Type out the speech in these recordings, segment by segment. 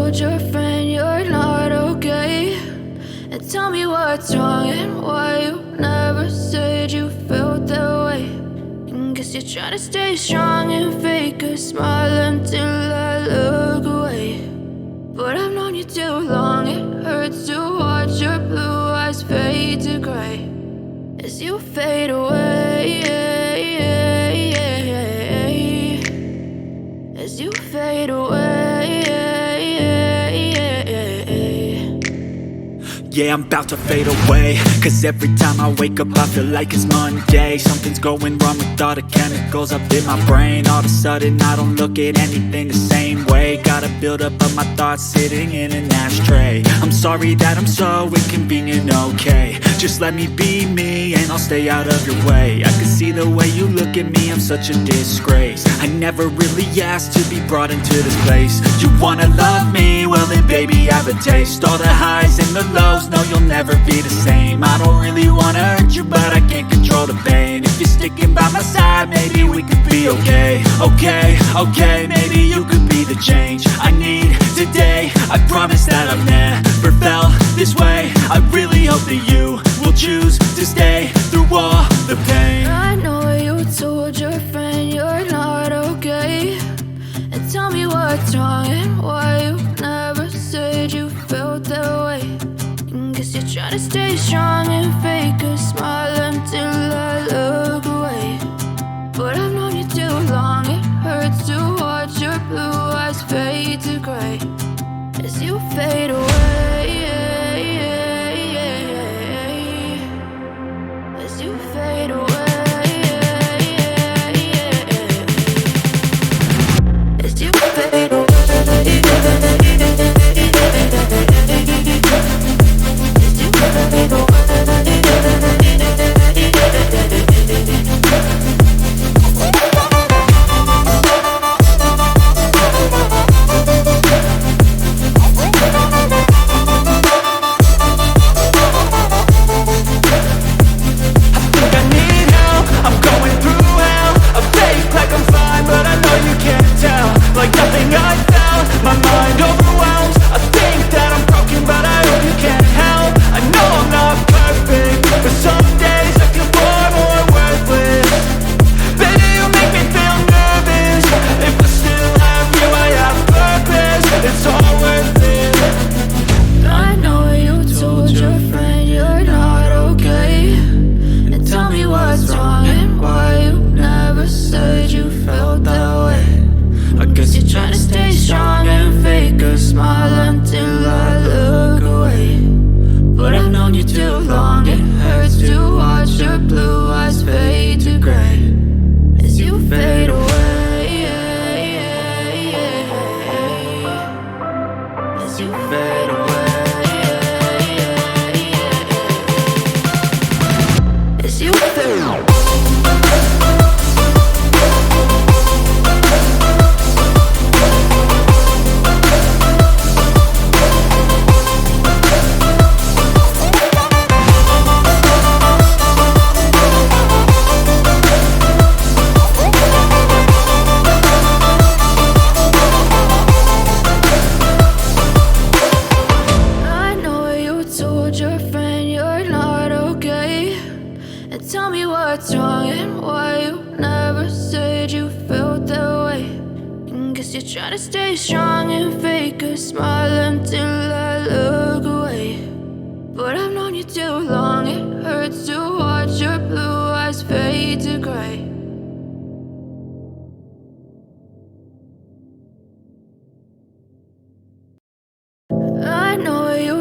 told your friend you're not okay, and tell me what's wrong and why you never said you felt that way. And guess you're trying to stay strong and fake a smile until I look away. But I've known you too long, it hurts to watch your blue eyes fade to gray as you fade away, as you fade away. Yeah, I'm about to fade away, cause every time I wake up I feel like it's Monday. Something's going wrong with all the chemicals up in my brain. All of a sudden I don't look at anything the same way. Got a buildup of my thoughts sitting in an ashtray. I'm sorry that I'm so inconvenient, okay. Just let me be me and I'll stay out of your way. I can see the way you look at me, I'm such a disgrace. I never really asked to be brought into this place. You wanna love me? Well then baby, have a taste. All the highs and the lows, no, you'll never be the same. I don't really wanna hurt you, but I can't control the pain. If you're sticking by my side, maybe we could be okay. Okay, maybe you could be the change I need today. I promise that I've never felt this way. I really hope that you will choose to stay through all the pain. I know you told your friend you're not okay, and tell me what's wrong and why you never said you felt that way. And guess you're trying to stay strong and fake a smile until I look away. But I've known you too long, it hurts to watch your blue eyes fade to gray as you fade away, as you fade away. As you fade away.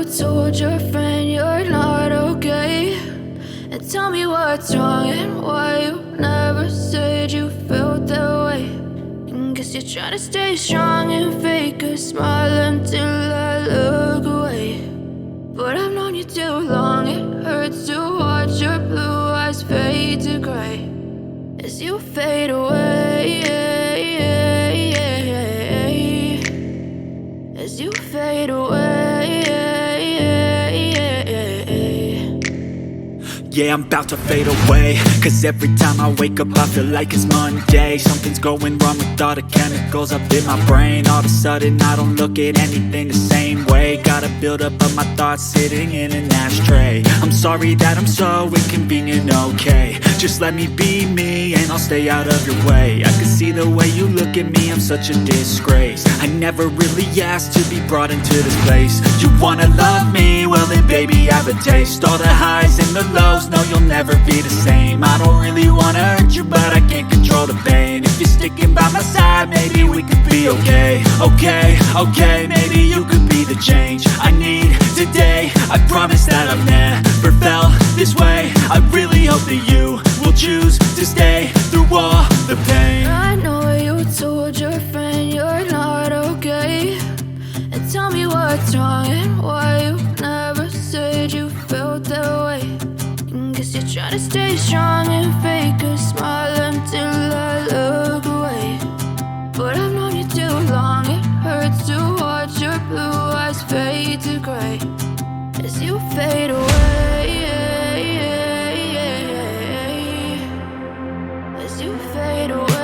Told your friend you're not okay, and tell me what's wrong and why you never said you felt that way. And guess you're trying to stay strong and fake a smile until I look away. But I've known you too long, it hurts to watch your blue eyes fade to gray as you fade away, as you fade away. Yeah, I'm about to fade away, cause every time I wake up I feel like it's Monday. Something's going wrong with all the chemicals up in my brain. All of a sudden I don't look at anything the same way. Gotta build up of my thoughts sitting in an ashtray. I'm sorry that I'm so inconvenient, okay. Just let me be me and I'll stay out of your way. I can see the way you look at me, I'm such a disgrace. I never really asked to be brought into this place. You wanna love me? Well then baby I have a taste. All the highs and the lows, no you'll never be the same. I don't really wanna hurt you but I can't control the pain. If you're sticking by my side, maybe we could be okay. Okay, maybe you could be the change I need today. I promise that I've never felt this way. I really hope that you will choose to stay through all the pain. I know you told your friend you're not okay, and tell me what's wrong and why you never said you felt that way. Guess you're trying to stay strong and fake a smile until I look away. But I've known you too long, it hurts to watch your blue eyes fade to gray as you fade away. As you fade away.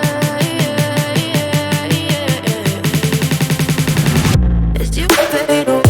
As you fade away.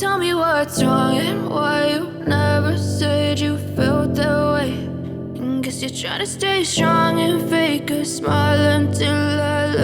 Tell me what's wrong and why you never said you felt that way. Guess you're trying to stay strong and fake a smile until I look